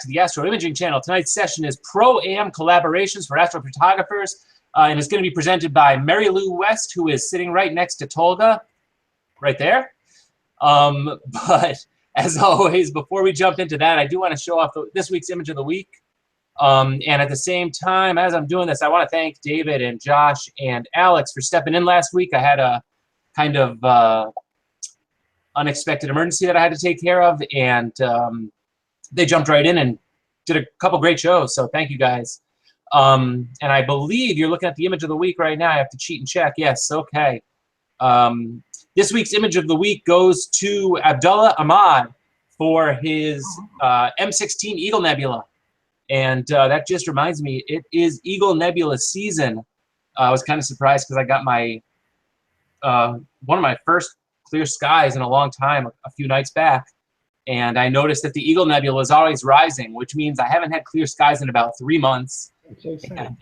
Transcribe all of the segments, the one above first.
to the Astro Imaging channel. Tonight's session is Pro-Am Collaborations for Astrophotographers, and it's going to be presented by Mary Lou West, who is sitting right next to Tolga, right there. But as always, before we jump into that, I do want to show off this week's image of the week. And at the same time, as I'm doing this, I want to thank David and Josh and Alex for stepping in last week. I had a kind of unexpected emergency that I had to take care of, and they jumped right in and did a couple great shows, so thank you guys. And I believe you're looking at the image of the week right now. I have to cheat and check. Yes, okay. This week's image of the week goes to Abdullah Ahmad for his M16 Eagle Nebula. And that just reminds me, it is Eagle Nebula season. I was kind of surprised because I got my one of my first clear skies in a long time a few nights back, and I noticed that the Eagle Nebula is always rising, which means I haven't had clear skies in about 3 months. And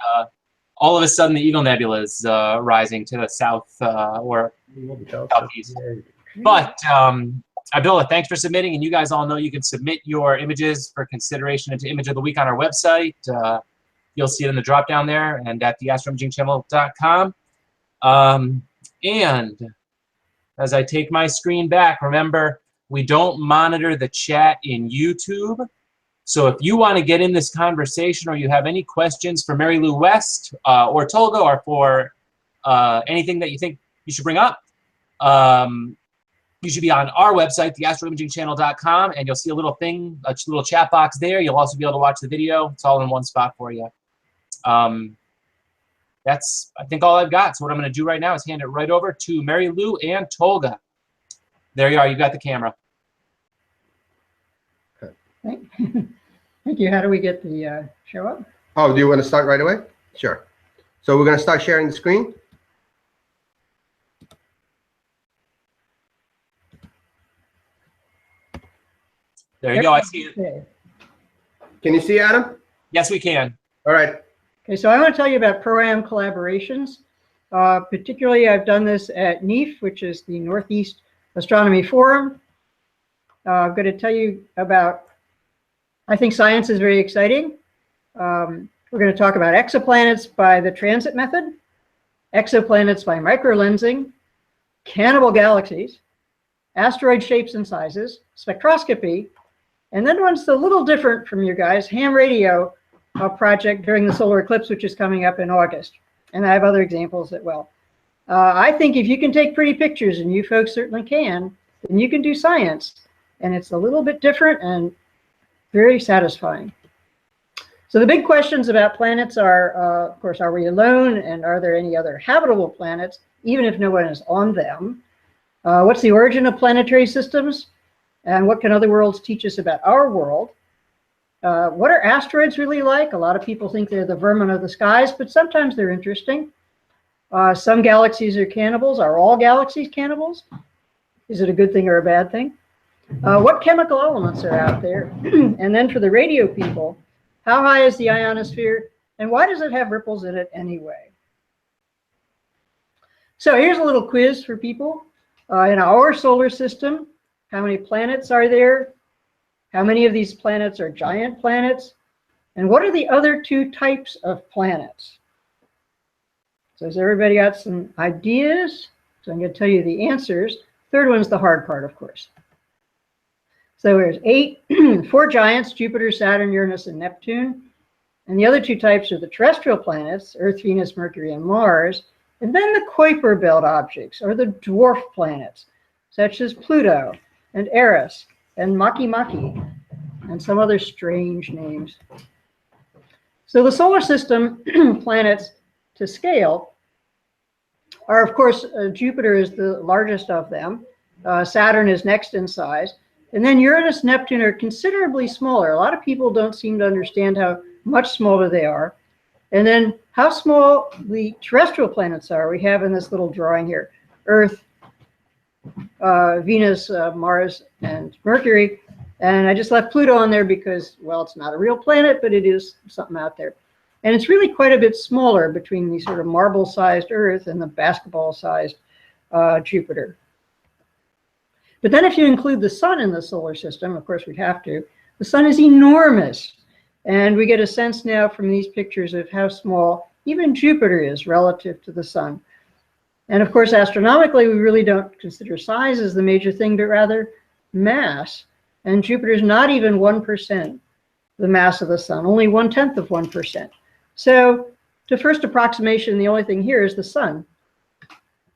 all of a sudden, the Eagle Nebula is rising to the south or southeast. But Abdullah, thanks for submitting, and you guys all know you can submit your images for consideration into Image of the Week on our website. You'll see it in the drop down there and at theastroimagingchannel.com. And as I take my screen back, remember, we don't monitor the chat in YouTube. So if you want to get in this conversation or you have any questions for Mary Lou West or Tolga or for anything that you think you should bring up, you should be on our website, theastroimagingchannel.com, and you'll see a little thing, a little chat box there. You'll also be able to watch the video. It's all in one spot for you. That's, I think, all I've got. So what I'm going to do right now is hand it right over to Mary Lou and Tolga. There you are. You got the camera. Thank you. How do we get the show up? Oh, do you want to start right away? Sure. So we're going to start sharing the screen. There you go. I see it. Can you see Adam? Yes, we can. All right. Okay, so I want to tell you about Pro-Am collaborations. Particularly, I've done this at NEAF, which is the Northeast Astronomy Forum. I'm going to tell you about, I think science is very exciting. We're going to talk about exoplanets by the transit method, exoplanets by microlensing, cannibal galaxies, asteroid shapes and sizes, spectroscopy, and then one's a little different from you guys, ham radio project during the solar eclipse, which is coming up in August. And I have other examples as well. I think if you can take pretty pictures, and you folks certainly can, then you can do science. And it's a little bit different and very satisfying. So the big questions about planets are, of course, are we alone? And are there any other habitable planets, even if no one is on them? What's the origin of planetary systems? And what can other worlds teach us about our world? What are asteroids really like? A lot of people think they're the vermin of the skies, but sometimes they're interesting. Some galaxies are cannibals. Are all galaxies cannibals? Is it a good thing or a bad thing? What chemical elements are out there? And then for the radio people, how high is the ionosphere? And why does it have ripples in it anyway? So here's a little quiz for people. In our solar system, how many planets are there? How many of these planets are giant planets? And what are the other two types of planets? So has everybody got some ideas? So I'm going to tell you the answers. Third one's the hard part, of course. So there's 4 giants, Jupiter, Saturn, Uranus, and Neptune. And the other two types are the terrestrial planets, Earth, Venus, Mercury, and Mars. And then the Kuiper belt objects, or the dwarf planets, such as Pluto and Eris and Makemake, and some other strange names. So the solar system planets to scale are, of course, Jupiter is the largest of them. Saturn is next in size. And then Uranus, Neptune are considerably smaller. A lot of people don't seem to understand how much smaller they are. And then how small the terrestrial planets are, we have in this little drawing here. Earth, Venus, Mars, and Mercury. And I just left Pluto on there because, well, it's not a real planet, but it is something out there. And it's really quite a bit smaller between the sort of marble-sized Earth and the basketball-sized Jupiter. But then if you include the sun in the solar system, of course we'd have to, The sun is enormous. And we get a sense now from these pictures of how small even Jupiter is relative to the sun. And of course, astronomically, we really don't consider size as the major thing, but rather mass. And Jupiter is not even 1% the mass of the sun, only 1/10 of 1%. So to first approximation, the only thing here is the sun.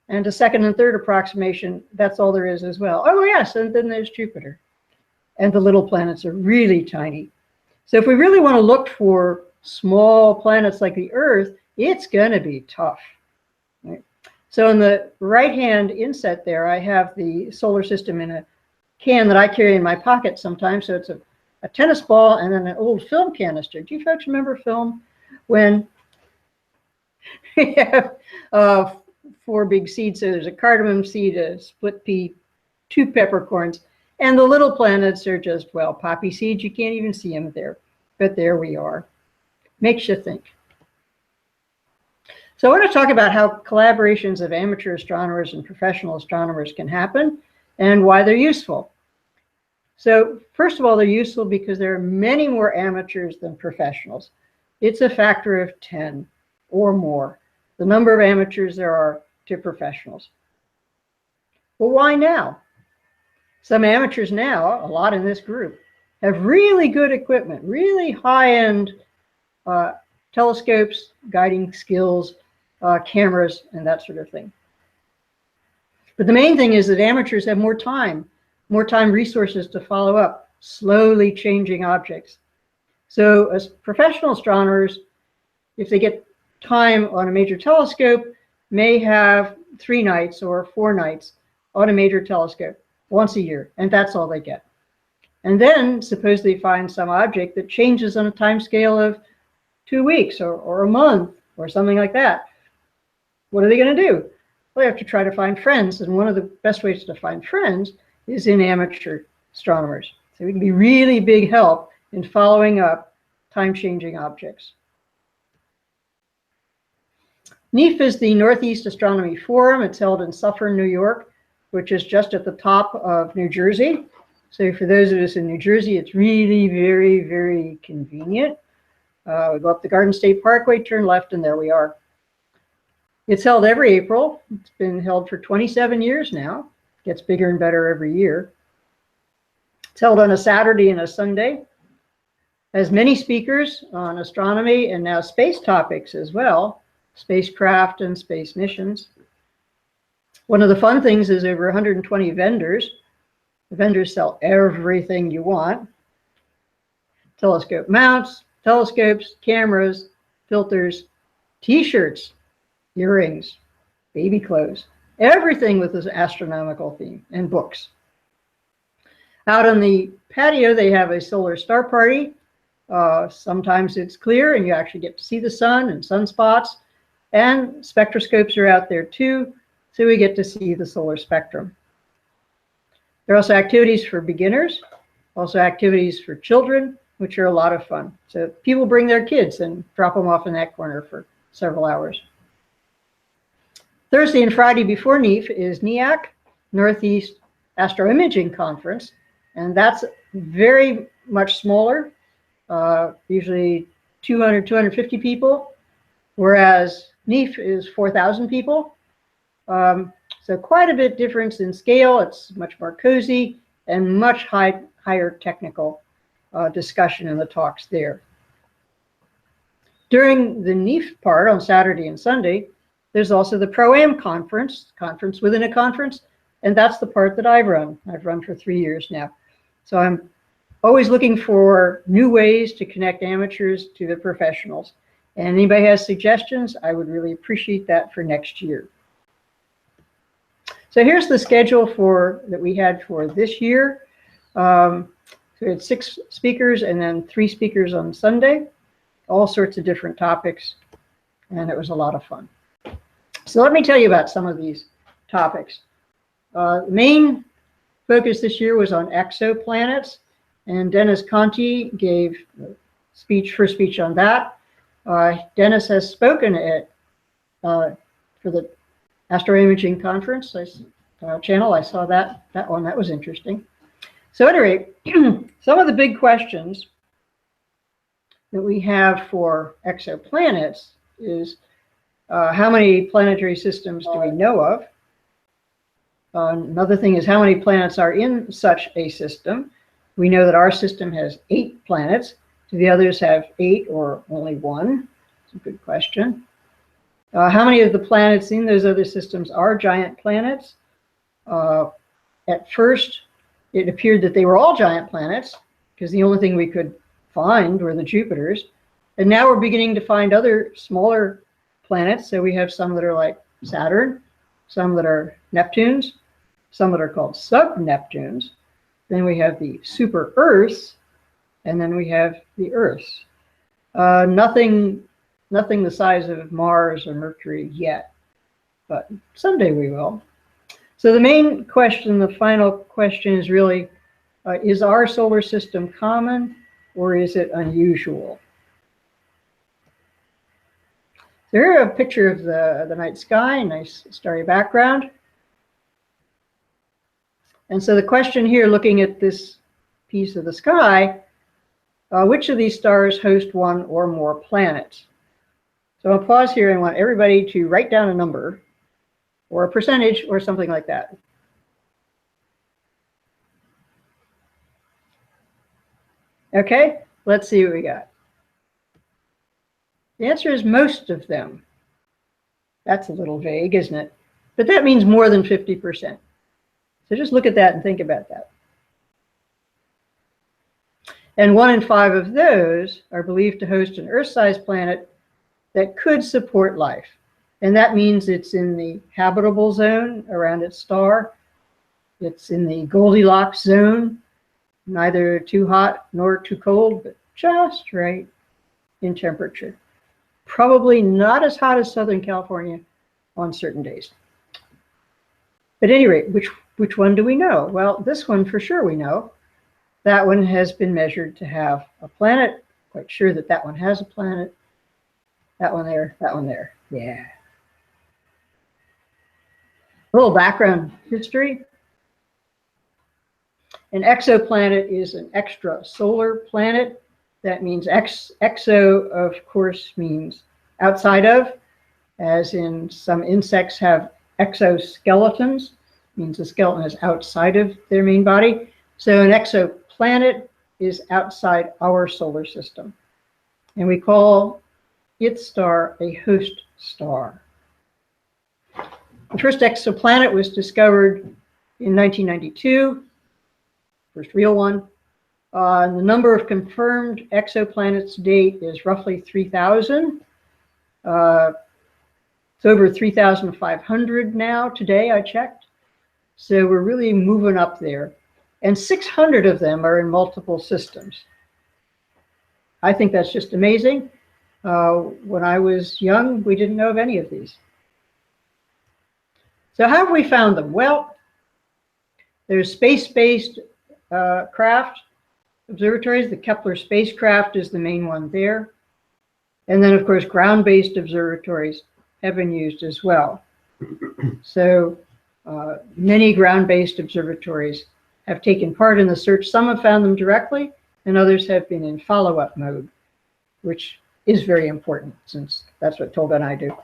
And to second and third approximation, that's all there is as well. Oh yes, and then there's Jupiter. And the little planets are really tiny. So if we really want to look for small planets like the Earth, it's going to be tough. Right? So in the right-hand inset there, I have the solar system in a can that I carry in my pocket sometimes. So it's a tennis ball and then an old film canister. Do you folks remember film? When we have 4 big seeds. So there's a cardamom seed, a split pea, 2 peppercorns, and the little planets are just, well, poppy seeds. You can't even see them there, but there we are. Makes you think. So I want to talk about how collaborations of amateur astronomers and professional astronomers can happen and why they're useful. So first of all, they're useful because there are many more amateurs than professionals. It's a factor of 10 or more, the number of amateurs there are to professionals. Well, why now? Some amateurs now, a lot in this group, have really good equipment, really high-end telescopes, guiding skills, cameras, and that sort of thing. But the main thing is that amateurs have more time resources to follow up slowly changing objects. So as professional astronomers, if they get time on a major telescope, may have 3 nights or 4 nights on a major telescope once a year, and that's all they get. And then suppose they find some object that changes on a time scale of 2 weeks or a month or something like that. What are they going to do? Well, they have to try to find friends, and one of the best ways to find friends is in amateur astronomers. So we can be really big help in following up time-changing objects. NEAF is the Northeast Astronomy Forum. It's held in Suffern, New York, which is just at the top of New Jersey. So for those of us in New Jersey, it's really very, very convenient. We go up the Garden State Parkway, turn left, and there we are. It's held every April. It's been held for 27 years now. Gets bigger and better every year. It's held on a Saturday and a Sunday. Has many speakers on astronomy and now space topics as well, spacecraft and space missions. One of the fun things is over 120 vendors. The vendors sell everything you want. Telescope mounts, telescopes, cameras, filters, t-shirts, earrings, baby clothes, everything with this astronomical theme, and books. Out on the patio, they have a solar star party. Sometimes it's clear and you actually get to see the sun and sunspots, and spectroscopes are out there too, so we get to see the solar spectrum. There are also activities for beginners, also activities for children, which are a lot of fun. So people bring their kids and drop them off in that corner for several hours. Thursday and Friday before NEAF is NEAC, Northeast Astroimaging Conference, and that's very much smaller, usually 200, 250 people, whereas NEAF is 4,000 people. So quite a bit difference in scale. It's much more cozy and much higher technical discussion in the talks there. During the NEAF part on Saturday and Sunday, there's also the Pro-Am conference within a conference, and that's the part that I've run. I've run for 3 years now. So I'm always looking for new ways to connect amateurs to the professionals. And anybody has suggestions, I would really appreciate that for next year. So here's the schedule that we had for this year. So we had 6 speakers and then 3 speakers on Sunday, all sorts of different topics, and it was a lot of fun. So let me tell you about some of these topics. The main focus this year was on exoplanets, and Dennis Conti gave first speech on that. Dennis has spoken at for the Astroimaging Conference channel. I saw that one. That was interesting. So at any rate, some of the big questions that we have for exoplanets is how many planetary systems do we know of? Another thing is how many planets are in such a system? We know that our system has 8 planets. Do the others have 8 or only 1? It's a good question. How many of the planets in those other systems are giant planets? At first, it appeared that they were all giant planets because the only thing we could find were the Jupiters. And now we're beginning to find other smaller planets. So we have some that are like Saturn, some that are Neptunes, some that are called sub-Neptunes. Then we have the super Earths, and then we have the Earths. Nothing the size of Mars or Mercury yet, but someday we will. So the main question, the final question is really, is our solar system common or is it unusual? Here a picture of the night sky, nice starry background. And so the question here, looking at this piece of the sky, which of these stars host 1 or more planets? So I'll pause here and want everybody to write down a number or a percentage or something like that. Okay, let's see what we got. The answer is most of them. That's a little vague, isn't it? But that means more than 50%. So just look at that and think about that. And 1 in 5 of those are believed to host an Earth-sized planet that could support life. And that means it's in the habitable zone around its star. It's in the Goldilocks zone, neither too hot nor too cold, but just right in temperature. Probably not as hot as Southern California on certain days. At any rate, which one do we know? Well, this one for sure we know. That one has been measured to have a planet. Quite sure that that one has a planet. That one there, that one there. Yeah. A little background history. An exoplanet is an extrasolar planet. That means exo, of course, means outside of, as in some insects have exoskeletons, means the skeleton is outside of their main body. So an exoplanet is outside our solar system. And we call its star a host star. The first exoplanet was discovered in 1992, first real one. The number of confirmed exoplanets to date is roughly 3,000. It's over 3,500 now today, I checked. So we're really moving up there. And 600 of them are in multiple systems. I think that's just amazing. When I was young, we didn't know of any of these. So how have we found them? Well, there's space-based craft observatories. The Kepler spacecraft is the main one there. And then, of course, ground-based observatories have been used as well. So many ground-based observatories have taken part in the search. Some have found them directly, and others have been in follow-up mode, which is very important since that's what Tolga and I do.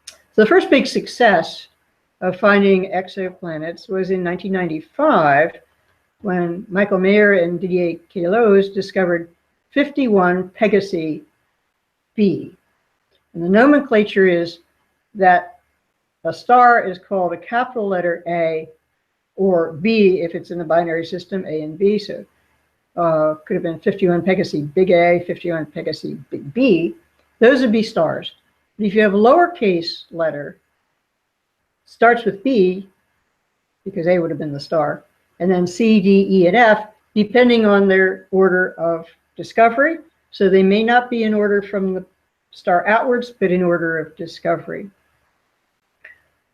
So the first big success of finding exoplanets was in 1995 when Michael Mayer and Didier Queloz discovered 51 Pegasi b. And the nomenclature is that a star is called a capital letter A or B if it's in the binary system, A and B. So could have been 51 Pegasi big A, 51 Pegasi big B. Those would be stars. But if you have a lowercase letter, starts with B, because A would have been the star, and then C, D, E, and F, depending on their order of discovery. So they may not be in order from the star outwards, but in order of discovery.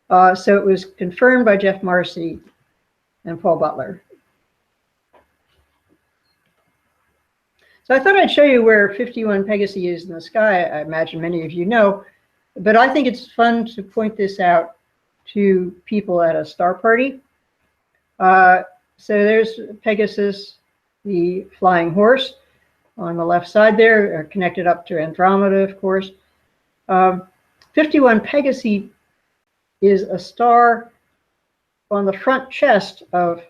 So it was confirmed by Jeff Marcy and Paul Butler. So I thought I'd show you where 51 Pegasi is in the sky. I imagine many of you know, but I think it's fun to point this out to people at a star party. So there's Pegasus, the flying horse, on the left side there, connected up to Andromeda, of course. 51 Pegasi is a star on the front chest of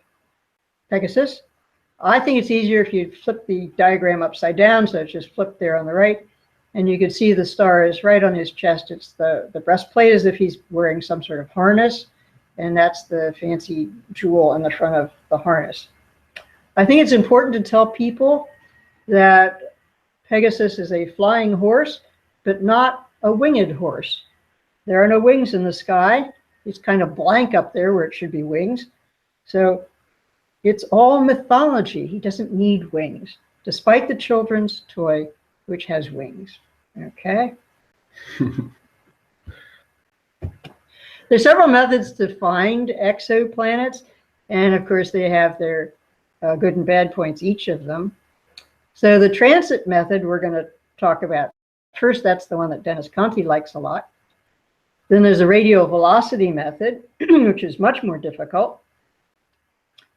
Pegasus. I think it's easier if you flip the diagram upside down, so it's just flipped there on the right. And you can see the star is right on his chest. It's the breastplate, as if he's wearing some sort of harness. And that's the fancy jewel on the front of the harness. I think it's important to tell people that Pegasus is a flying horse, but not a winged horse. There are no wings in the sky. It's kind of blank up there where it should be wings. So it's all mythology. He doesn't need wings, despite the children's toy, which has wings. Okay. There's several methods to find exoplanets, and of course they have their good and bad points, each of them. So the transit method we're going to talk about first. That's the one that Dennis Conti likes a lot. Then there's a radial velocity method, which is much more difficult.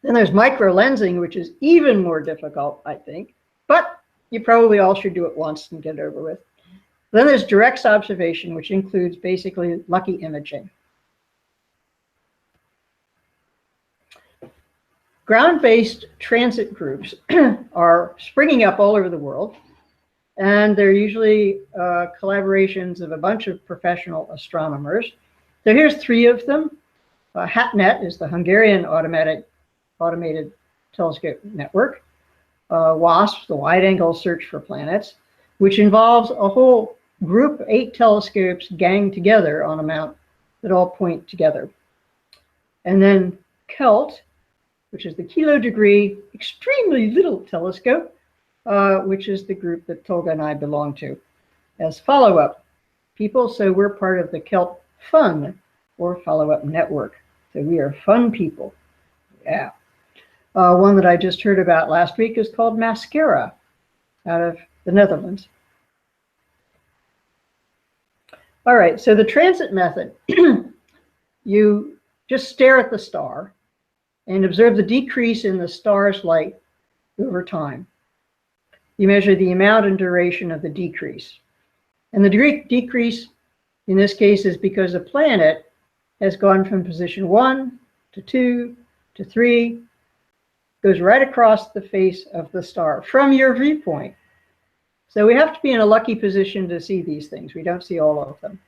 Then there's microlensing, which is even more difficult, I think. But you probably all should do it once and get it over with. Then there's direct observation, which includes basically lucky imaging. Ground-based transit groups are springing up all over the world, and they're usually collaborations of a bunch of professional astronomers. So here's 3 of them. HatNet is the Hungarian automated telescope network. WASP, the wide-angle search for planets, which involves a whole group, 8 telescopes ganged together on a mount that all point together. And then KELT, which is the Kilo Degree Extremely Little Telescope, which is the group that Tolga and I belong to as follow-up people. So we're part of the KELT Fun, or follow-up network. So we are fun people. Yeah. One that I just heard about last week is called Mascara, out of the Netherlands. All right, so the transit method, you just stare at the star and observe the decrease in the star's light over time. You measure the amount and duration of the decrease. And the decrease in this case is because the planet has gone from position 1 to 2 to 3, goes right across the face of the star from your viewpoint. So we have to be in a lucky position to see these things. We don't see all of them.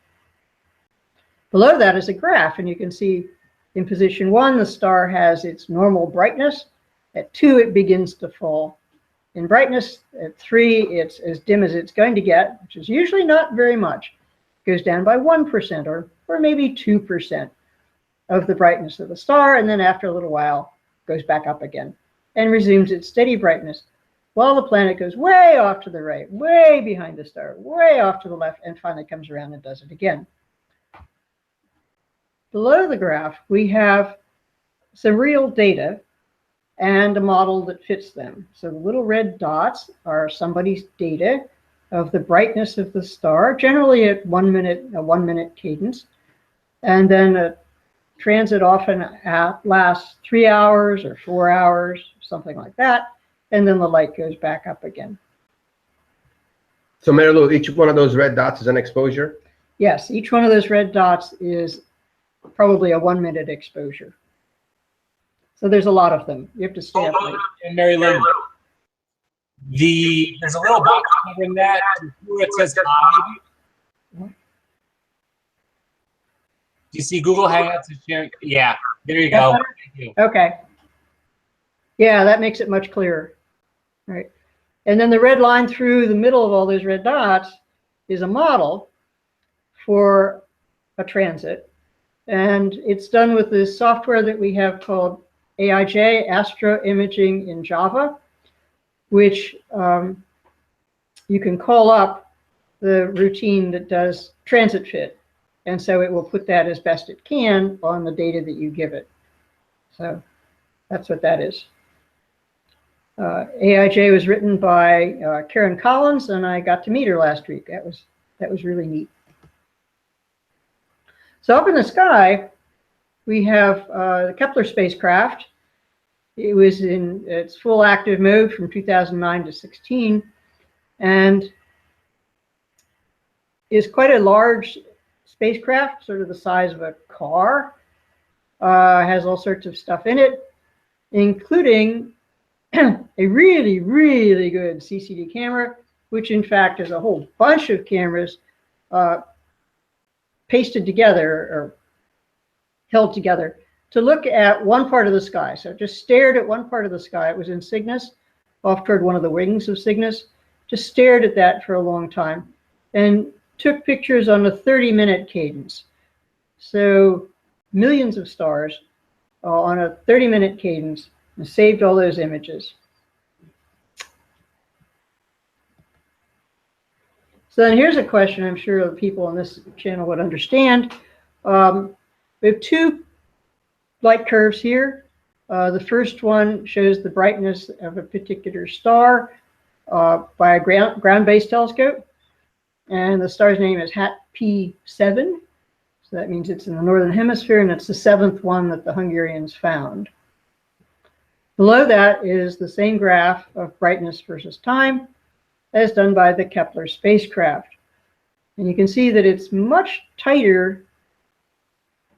Below that is a graph, and you can see in position 1, the star has its normal brightness. At 2, it begins to fall in brightness. At 3, it's as dim as it's going to get, which is usually not very much. It goes down by 1% or maybe 2% of the brightness of the star, and then after a little while, goes back up again and resumes its steady brightness, while the planet goes way off to the right, way behind the star, way off to the left, and finally comes around and does it again. Below the graph, we have some real data and a model that fits them. So the little red dots are somebody's data of the brightness of the star, generally at a 1 minute cadence. And then a transit often lasts 3 hours or 4 hours, something like that. And then the light goes back up again. So Mary Lou, each one of those red dots is an exposure? Yes, each one of those red dots is probably a 1 minute exposure. So there's a lot of them. You have to stay up late. And Mary Lou, there's a little box covering that where it says hi. Do you see Google Hangouts is sharing? Yeah, there you go. Thank you. Okay. Yeah, that makes it much clearer. All right. And then the red line through the middle of all those red dots is a model for a transit. And it's done with this software that we have called AIJ, Astro Imaging in Java, which you can call up the routine that does transit fit. And so it will put that as best it can on the data that you give it. So that's what that is. AIJ was written by Karen Collins, and I got to meet her last week. That was really neat. So up in the sky, we have the Kepler spacecraft It was in its full active mode from 2009 to 16, and is quite a large spacecraft, sort of the size of a car. Has all sorts of stuff in it, including a really, really good CCD camera, which in fact is a whole bunch of cameras pasted together or held together to look at one part of the sky. So it just stared at one part of the sky. It was in Cygnus, off toward one of the wings of Cygnus, just stared at that for a long time and took pictures on a 30-minute cadence. So millions of stars on a 30-minute cadence, and saved all those images. So then here's a question I'm sure the people on this channel would understand. We have two light curves here. The first one shows the brightness of a particular star by a ground-based telescope. And the star's name is HAT P7. So that means it's in the northern hemisphere, and it's the 7th one that the Hungarians found. Below that is the same graph of brightness versus time as done by the Kepler spacecraft. And you can see that it's much tighter,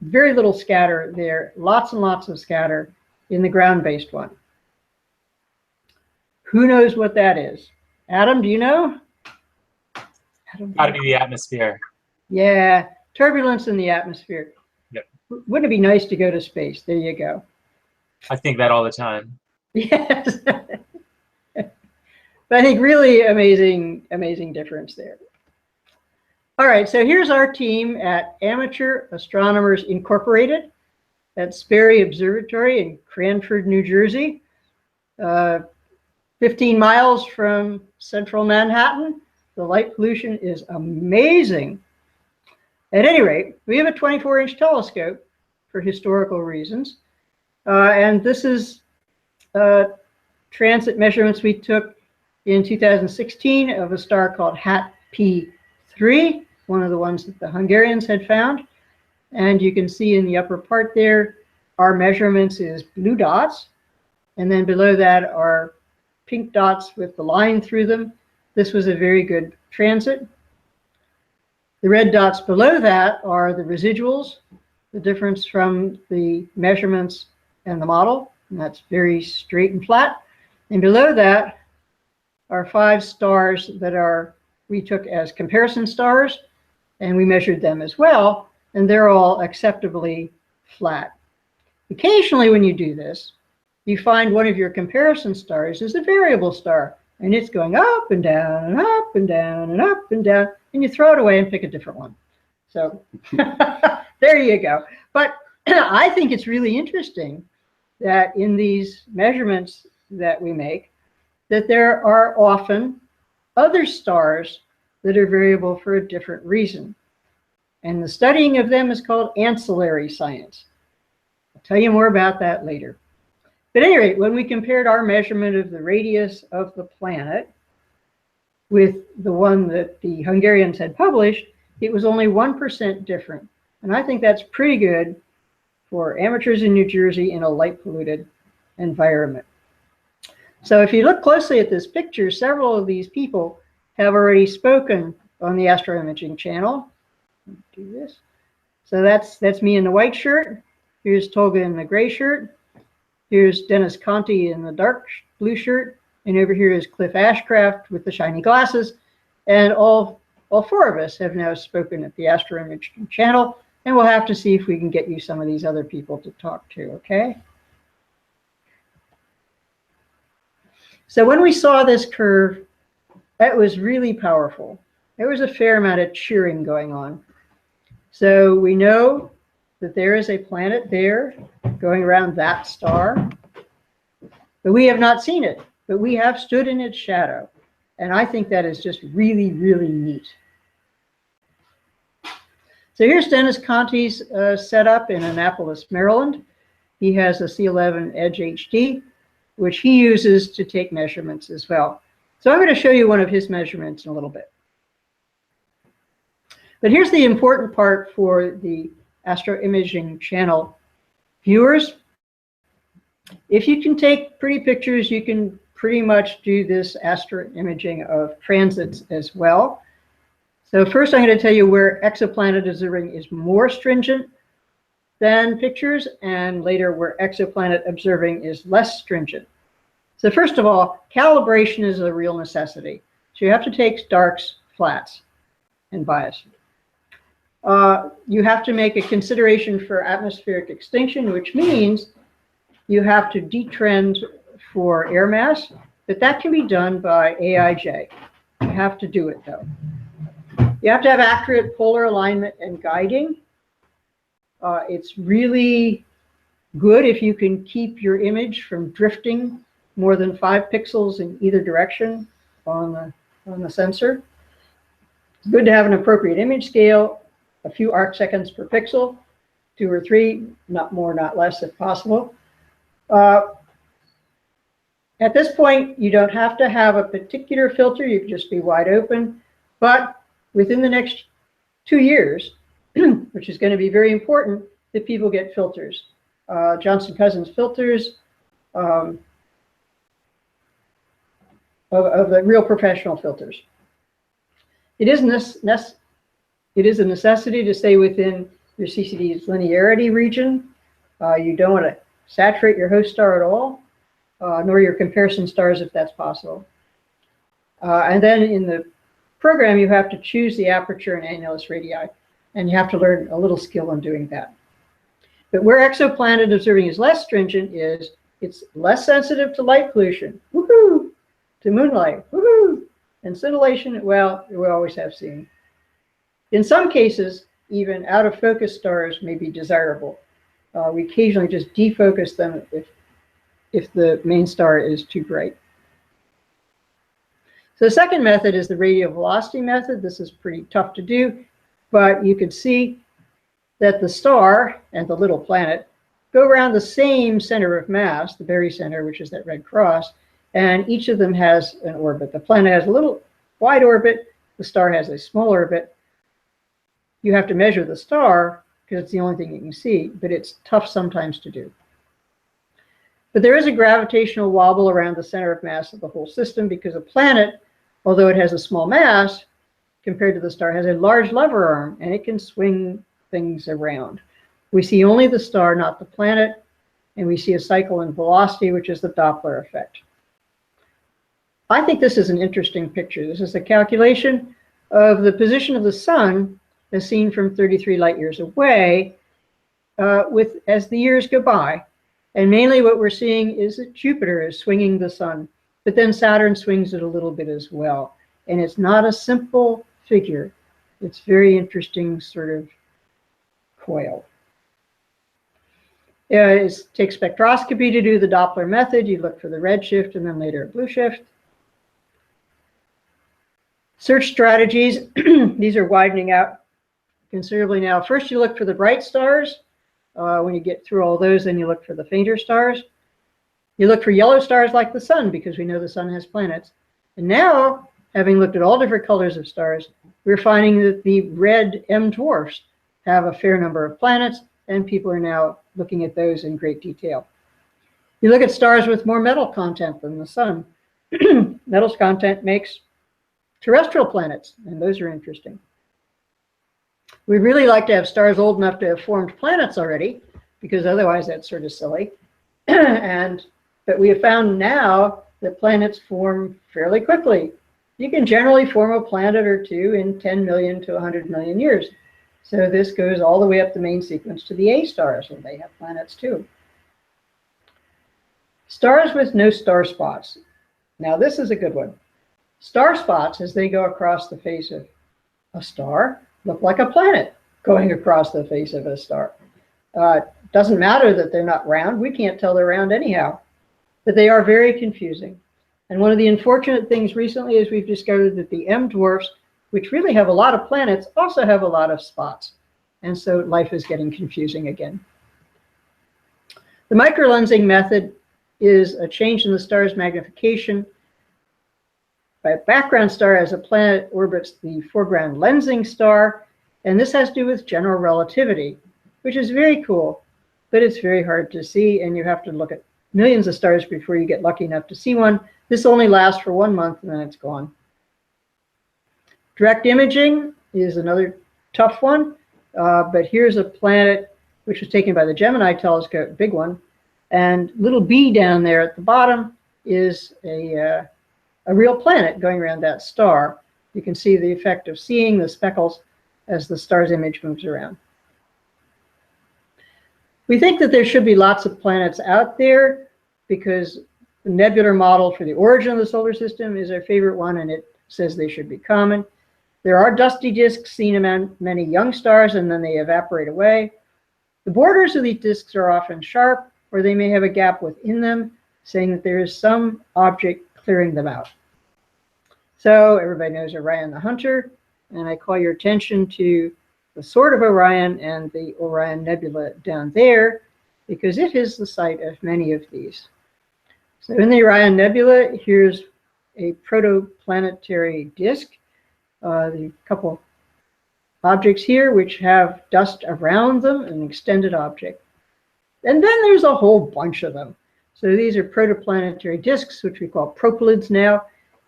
very little scatter there, lots and lots of scatter in the ground-based one. Who knows what that is? Adam, do you know? Got to be the atmosphere. Yeah, turbulence in the atmosphere. Yep. Wouldn't it be nice to go to space? There you go. I think that all the time. Yes. But I think really amazing, amazing difference there. All right, so here's our team at Amateur Astronomers Incorporated at Sperry Observatory in Cranford, New Jersey, 15 miles from central Manhattan. The light pollution is amazing. At any rate, we have a 24-inch telescope for historical reasons. And this is transit measurements we took in 2016 of a star called HAT P3, one of the ones that the Hungarians had found. And you can see in the upper part there, our measurements is blue dots. And then below that are pink dots with the line through them. This was a very good transit. The red dots below that are the residuals, the difference from the measurements and the model. And that's very straight and flat. And below that are 5 stars that we took as comparison stars, and we measured them as well, and they're all acceptably flat. Occasionally when you do this, you find one of your comparison stars is a variable star, and it's going up and down and up and down and up and down, and you throw it away and pick a different one. So there you go. But I think it's really interesting that in these measurements that we make, that there are often other stars that are variable for a different reason. And the studying of them is called ancillary science. I'll tell you more about that later. But at any rate, when we compared our measurement of the radius of the planet with the one that the Hungarians had published, it was only 1% different. And I think that's pretty good for amateurs in New Jersey in a light polluted environment. So if you look closely at this picture, several of these people have already spoken on the Astro Imaging channel. Do this. So that's me in the white shirt. Here's Tolga in the gray shirt. Here's Dennis Conti in the dark blue shirt. And over here is Cliff Ashcraft with the shiny glasses. And all 4 of us have now spoken at the Astro Imaging channel. And we'll have to see if we can get you some of these other people to talk to, okay? So when we saw this curve, that was really powerful. There was a fair amount of cheering going on. So we know that there is a planet there going around that star, but we have not seen it, but we have stood in its shadow. And I think that is just really, really neat. So here's Dennis Conti's setup in Annapolis, Maryland. He has a C11 Edge HD, which he uses to take measurements as well. So I'm going to show you one of his measurements in a little bit. But here's the important part for the Astro Imaging channel viewers. If you can take pretty pictures, you can pretty much do this astro imaging of transits as well. So first I'm going to tell you where exoplanet observing is more stringent than pictures, and later where exoplanet observing is less stringent. So first of all, calibration is a real necessity. So you have to take darks, flats, and bias. You have to make a consideration for atmospheric extinction, which means you have to detrend for air mass, but that can be done by AIJ. You have to do it though. You have to have accurate polar alignment and guiding. It's really good if you can keep your image from drifting more than 5 pixels in either direction on the sensor. It's good to have an appropriate image scale, a few arc seconds per pixel, 2 or 3, not more, not less if possible. At this point, you don't have to have a particular filter. You can just be wide open. But within the next 2 years, which is going to be very important, that people get filters. Johnson Cousins filters of the real professional filters. It is a necessity to stay within your CCD's linearity region. You don't want to saturate your host star at all, nor your comparison stars if that's possible. And then in the program, you have to choose the aperture and annulus radii, and you have to learn a little skill in doing that. But where exoplanet observing is less stringent is it's less sensitive to light pollution, woohoo, to moonlight, woohoo, and scintillation, well, we always have seen. In some cases, even out of focus stars may be desirable. We occasionally just defocus them if the main star is too bright. So the second method is the radial velocity method. This is pretty tough to do, but you can see that the star and the little planet go around the same center of mass, the barycenter, which is that red cross, and each of them has an orbit. The planet has a little wide orbit, the star has a small orbit. You have to measure the star because it's the only thing you can see, but it's tough sometimes to do. But there is a gravitational wobble around the center of mass of the whole system because a planet, although it has a small mass compared to the star, has a large lever arm and it can swing things around. We see only the star, not the planet, and we see a cycle in velocity, which is the Doppler effect. I think this is an interesting picture. This is a calculation of the position of the sun as seen from 33 light years away as the years go by. And mainly what we're seeing is that Jupiter is swinging the sun, but then Saturn swings it a little bit as well. And it's not a simple figure. It's very interesting sort of coil. It takes spectroscopy to do the Doppler method. You look for the red shift and then later a blue shift. Search strategies, these are widening out considerably now. First, you look for the bright stars. When you get through all those, then you look for the fainter stars. You look for yellow stars like the sun, because we know the sun has planets. And now, having looked at all different colors of stars, we're finding that the red M dwarfs have a fair number of planets, and people are now looking at those in great detail. You look at stars with more metal content than the sun. Metals content makes terrestrial planets, and those are interesting. We'd really like to have stars old enough to have formed planets already, because otherwise that's sort of silly. But we have found now that planets form fairly quickly. You can generally form a planet or two in 10 million to 100 million years. So this goes all the way up the main sequence to the A stars, and they have planets too. Stars with no star spots. Now this is a good one. Star spots, as they go across the face of a star, look like a planet going across the face of a star. Doesn't matter that they're not round. We can't tell they're round anyhow. But they are very confusing. And one of the unfortunate things recently is we've discovered that the M dwarfs, which really have a lot of planets, also have a lot of spots. And so life is getting confusing again. The microlensing method is a change in the star's magnification. By a background star as a planet orbits the foreground lensing star. And this has to do with general relativity, which is very cool, but it's very hard to see, and you have to look at millions of stars before you get lucky enough to see one. This only lasts for 1 month and then it's gone. Direct imaging is another tough one, but here's a planet which was taken by the Gemini telescope, big one, and little b down there at the bottom is a real planet going around that star. You can see the effect of seeing the speckles as the star's image moves around. We think that there should be lots of planets out there because the nebular model for the origin of the solar system is our favorite one, and it says they should be common. There are dusty disks seen among many young stars, and then they evaporate away. The borders of these disks are often sharp, or they may have a gap within them, saying that there is some object clearing them out. So everybody knows Orion the Hunter, and I call your attention to the Sword of Orion and the Orion Nebula down there, because it is the site of many of these. So in the Orion Nebula, here's a protoplanetary disk. The couple objects here which have dust around them, an extended object. And then there's a whole bunch of them. So these are protoplanetary disks, which we call propylids now.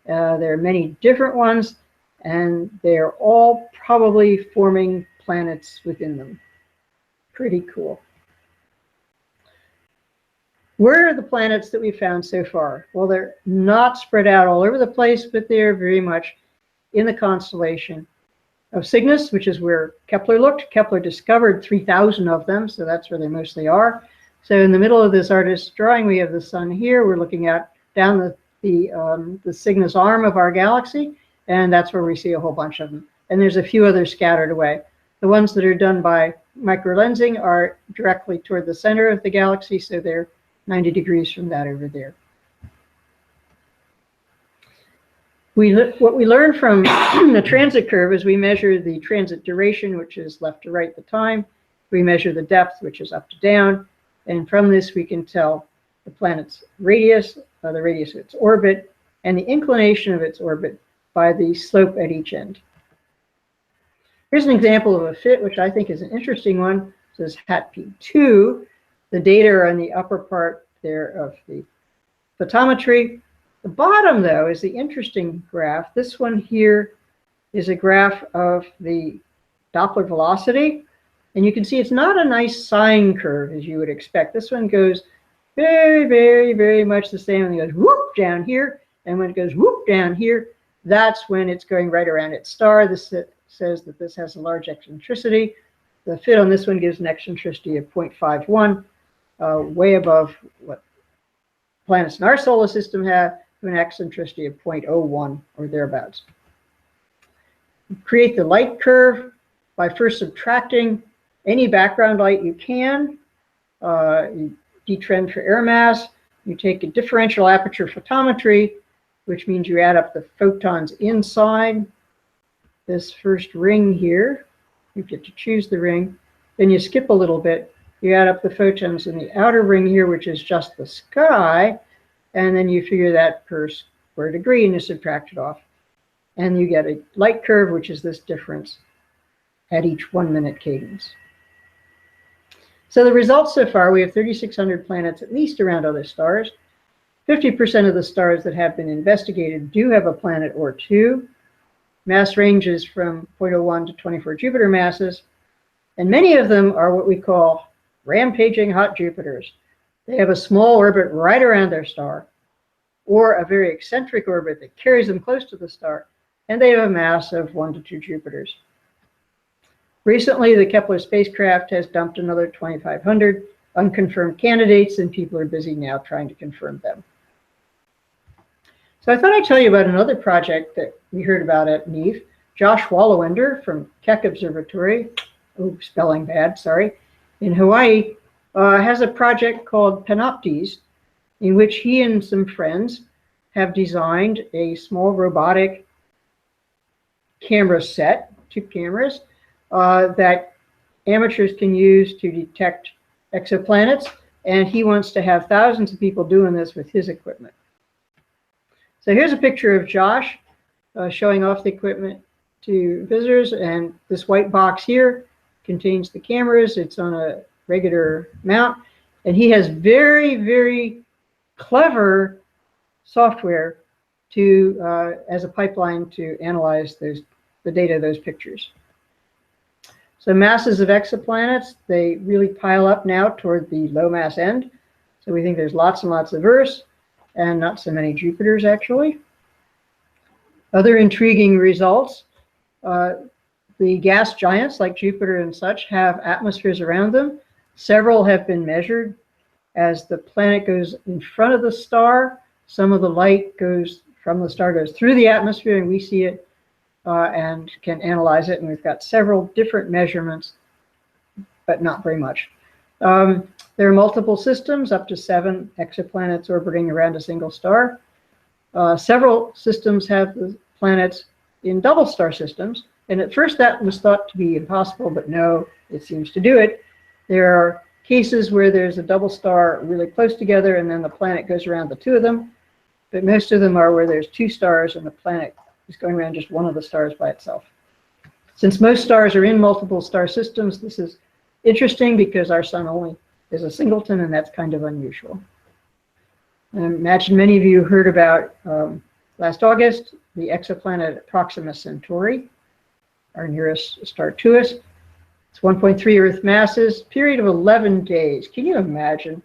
There are many different ones, and they're all probably forming planets within them. Pretty cool. Where are the planets that we've found so far? Well, they're not spread out all over the place, but they're very much in the constellation of Cygnus, which is where Kepler looked. Kepler discovered 3,000 of them, so that's where they mostly are. So in the middle of this artist's drawing, we have the sun here. We're looking at down the Cygnus arm of our galaxy, and that's where we see a whole bunch of them. And there's a few others scattered away. The ones that are done by microlensing are directly toward the center of the galaxy, so they're 90 degrees from that over there. What we learned from the transit curve is we measure the transit duration, which is left to right the time. We measure the depth, which is up to down. And from this, we can tell the planet's radius, the radius of its orbit, and the inclination of its orbit by the slope at each end. Here's an example of a fit, which I think is an interesting one. This is HAT P2. The data are on the upper part there of the photometry. The bottom, though, is the interesting graph. This one here is a graph of the Doppler velocity. And you can see it's not a nice sine curve, as you would expect. This one goes very, very, very much the same. And it goes whoop down here. And when it goes whoop down here, that's when it's going right around its star. This says that this has a large eccentricity. The fit on this one gives an eccentricity of 0.51, way above what planets in our solar system have, to an eccentricity of 0.01 or thereabouts. Create the light curve by first subtracting any background light you can. You detrend for air mass. You take a differential aperture photometry, which means you add up the photons inside this first ring here. You get to choose the ring. Then you skip a little bit. You add up the photons in the outer ring here, which is just the sky. And then you figure that per square degree and you subtract it off. And you get a light curve, which is this difference at each 1 minute cadence. So the results so far, we have 3,600 planets at least around other stars. 50% of the stars that have been investigated do have a planet or two. Mass ranges from 0.01 to 24 Jupiter masses. And many of them are what we call rampaging hot Jupiters. They have a small orbit right around their star, or a very eccentric orbit that carries them close to the star, and they have a mass of 1 to 2 Jupiters. Recently, the Kepler spacecraft has dumped another 2,500 unconfirmed candidates, and people are busy now trying to confirm them. So I thought I'd tell you about another project that we heard about at NEAF. Josh Wallowender from Keck Observatory, oh, spelling bad, sorry, in Hawaii, has a project called Panoptes, in which he and some friends have designed a small robotic camera set, 2 cameras, that amateurs can use to detect exoplanets, and he wants to have thousands of people doing this with his equipment. So here's a picture of Josh showing off the equipment to visitors, and this white box here contains the cameras. It's on a regular mount, and he has very, very clever software to as a pipeline to analyze the data of those pictures. So masses of exoplanets, they really pile up now toward the low mass end. So we think there's lots and lots of Earths and not so many Jupiters actually. Other intriguing results, the gas giants like Jupiter and such have atmospheres around them. Several have been measured. As the planet goes in front of the star, some of the light goes from the star, goes through the atmosphere, and we see it and can analyze it. And we've got several different measurements, but not very much. There are multiple systems, up to 7 exoplanets orbiting around a single star. Several systems have the planets in double star systems. And at first that was thought to be impossible, but no, it seems to do it. There are cases where there's a double star really close together and then the planet goes around the 2 of them. But most of them are where there's 2 stars and the planet is going around just one of the stars by itself. Since most stars are in multiple star systems, this is interesting because our sun only is a singleton, and that's kind of unusual. I imagine many of you heard about last August, the exoplanet Proxima Centauri, our nearest star to us. It's 1.3 Earth masses, period of 11 days. Can you imagine?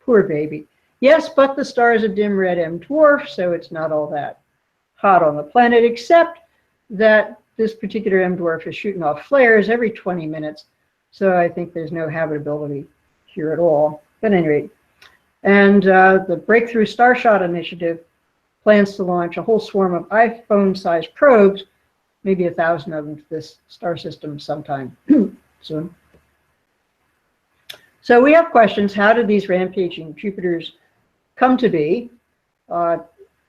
Poor baby. Yes, but the star is a dim red M dwarf, so it's not all that hot on the planet, except that this particular M dwarf is shooting off flares every 20 minutes. So I think there's no habitability here at all. But at any rate, and the Breakthrough Starshot Initiative plans to launch a whole swarm of iPhone-sized probes, maybe 1,000 of them, to this star system sometime soon. So we have questions. How did these rampaging Jupiters come to be?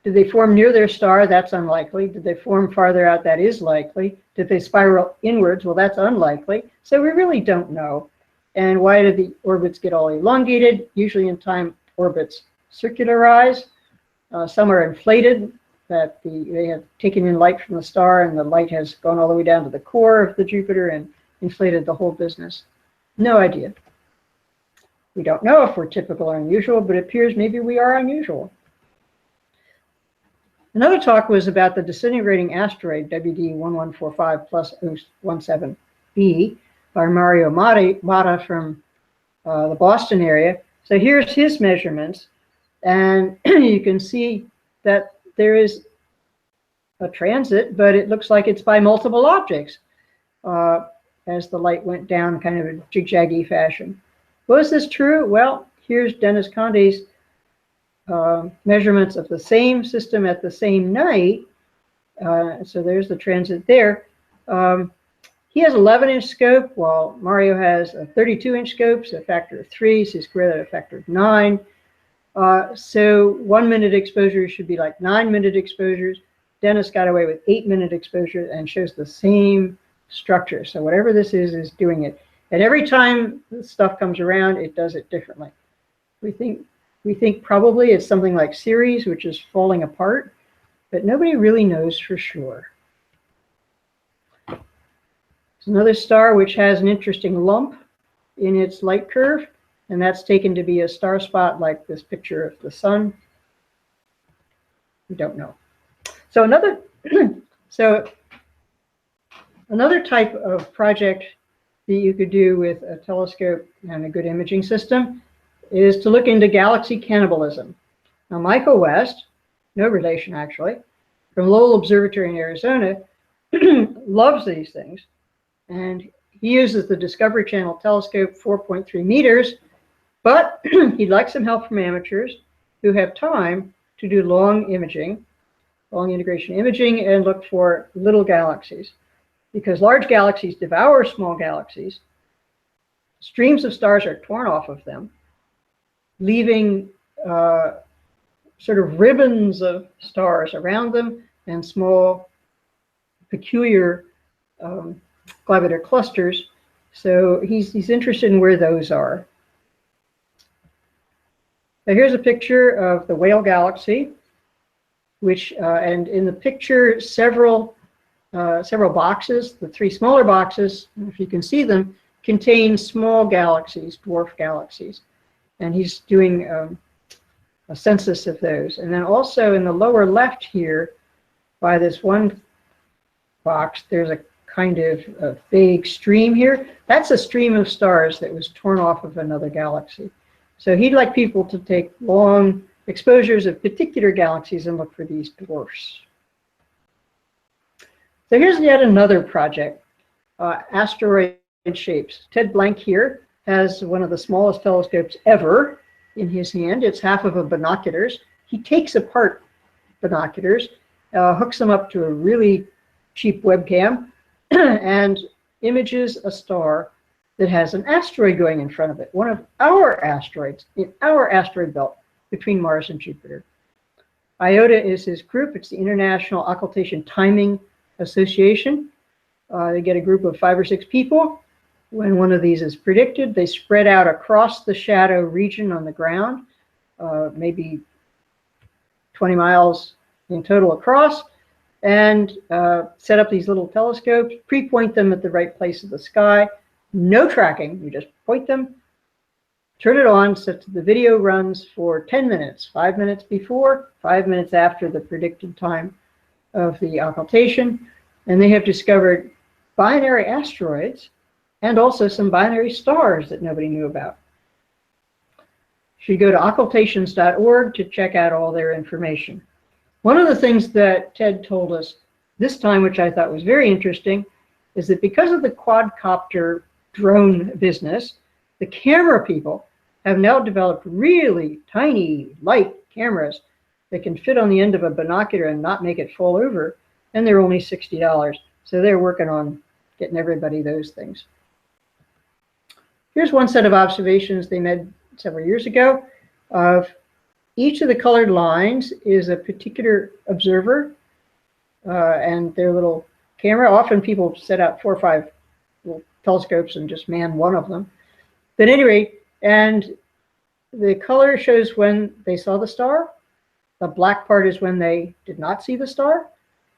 Did they form near their star? That's unlikely. Did they form farther out? That is likely. Did they spiral inwards? Well, that's unlikely. So we really don't know. And why did the orbits get all elongated? Usually in time, orbits circularize. Some are inflated, that they have taken in light from the star and the light has gone all the way down to the core of the Jupiter and inflated the whole business. No idea. We don't know if we're typical or unusual, but it appears maybe we are unusual. Another talk was about the disintegrating asteroid WD 1145 plus 17b by Mario Mata from the Boston area. So here's his measurements, and you can see that there is a transit, but it looks like it's by multiple objects as the light went down kind of a zigzaggy fashion. Was this true? Well, here's Dennis Conde's measurements of the same system at the same night. So there's the transit there. He has 11-inch scope, while Mario has a 32-inch scope, so a factor of 3, so square that a factor of 9. So 1-minute exposures should be like 9-minute exposures. Dennis got away with 8-minute exposure and shows the same structure. So whatever this is doing it. And every time this stuff comes around, it does it differently. We think probably it's something like Ceres, which is falling apart, but nobody really knows for sure. It's another star which has an interesting lump in its light curve, and that's taken to be a star spot like this picture of the sun. We don't know. So another type of project that you could do with a telescope and a good imaging system is to look into galaxy cannibalism. Now, Michael West, no relation actually, from Lowell Observatory in Arizona, loves these things. And he uses the Discovery Channel telescope, 4.3 meters, but he'd like some help from amateurs who have time to do long imaging, long integration imaging, and look for little galaxies. Because large galaxies devour small galaxies, streams of stars are torn off of them, leaving sort of ribbons of stars around them and small, peculiar globular clusters. So he's interested in where those are. Now here's a picture of the Whale Galaxy, which, and in the picture, several boxes, the 3 smaller boxes, if you can see them, contain small galaxies, dwarf galaxies. And he's doing a census of those. And then also in the lower left here, by this one box, there's a kind of a vague stream here. That's a stream of stars that was torn off of another galaxy. So he'd like people to take long exposures of particular galaxies and look for these dwarfs. So here's yet another project, asteroid shapes. Ted Blank here has one of the smallest telescopes ever in his hand. It's half of a binoculars. He takes apart binoculars, hooks them up to a really cheap webcam, and images a star that has an asteroid going in front of it, one of our asteroids in our asteroid belt between Mars and Jupiter. IOTA is his group. It's the International Occultation Timing Association. They get a group of 5 or 6 people. When one of these is predicted, they spread out across the shadow region on the ground, maybe 20 miles in total across, and set up these little telescopes, pre-point them at the right place of the sky. No tracking, you just point them, turn it on, so the video runs for 10 minutes, 5 minutes before, 5 minutes after the predicted time of the occultation. And they have discovered binary asteroids and also some binary stars that nobody knew about. You should go to occultations.org to check out all their information. One of the things that Ted told us this time, which I thought was very interesting, is that because of the quadcopter drone business, the camera people have now developed really tiny, light cameras that can fit on the end of a binocular and not make it fall over, and they're only $60. So they're working on getting everybody those things. Here's one set of observations they made several years ago of each of the colored lines is a particular observer and their little camera. Often people set out 4 or 5 little telescopes and just man one of them. But at any rate, and the color shows when they saw the star. The black part is when they did not see the star.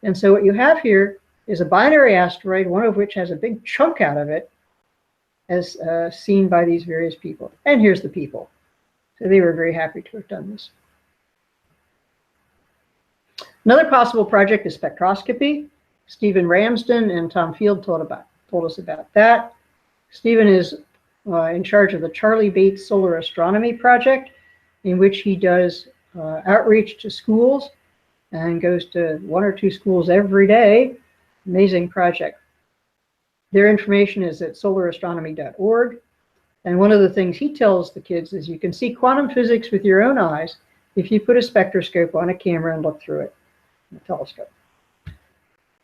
And so what you have here is a binary asteroid, one of which has a big chunk out of it, as seen by these various people. And here's the people. So they were very happy to have done this. Another possible project is spectroscopy. Stephen Ramsden and Tom Field told us about that. Stephen is in charge of the Charlie Bates Solar Astronomy Project, in which he does outreach to schools and goes to 1 or 2 schools every day. Amazing project. Their information is at solarastronomy.org. And one of the things he tells the kids is you can see quantum physics with your own eyes if you put a spectroscope on a camera and look through it in a telescope.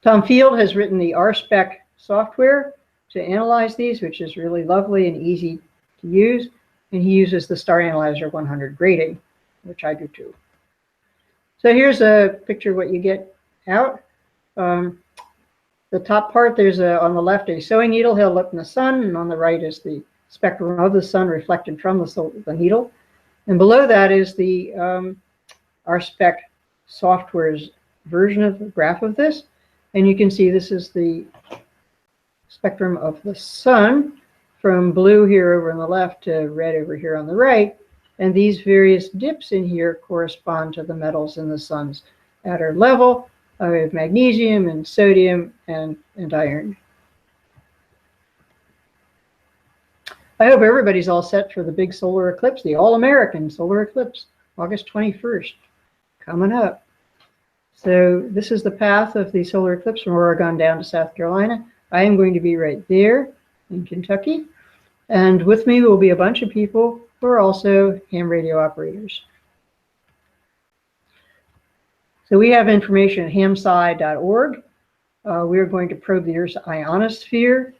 Tom Field has written the RSpec software to analyze these, which is really lovely and easy to use. And he uses the Star Analyzer 100 grading, which I do too. So here's a picture of what you get out. The top part, there's on the left a sewing needle held up in the sun, and on the right is the spectrum of the sun reflected from the needle. And below that is the RSpec software's version of the graph of this. And you can see this is the spectrum of the sun, from blue here over on the left to red over here on the right. And these various dips in here correspond to the metals in the sun's outer level. We have magnesium and sodium and iron. I hope everybody's all set for the big solar eclipse, the all-American solar eclipse, August 21st, coming up. So this is the path of the solar eclipse from Oregon down to South Carolina. I am going to be right there in Kentucky. And with me will be a bunch of people who are also ham radio operators. So we have information at hamsci.org. We are going to probe the Earth's ionosphere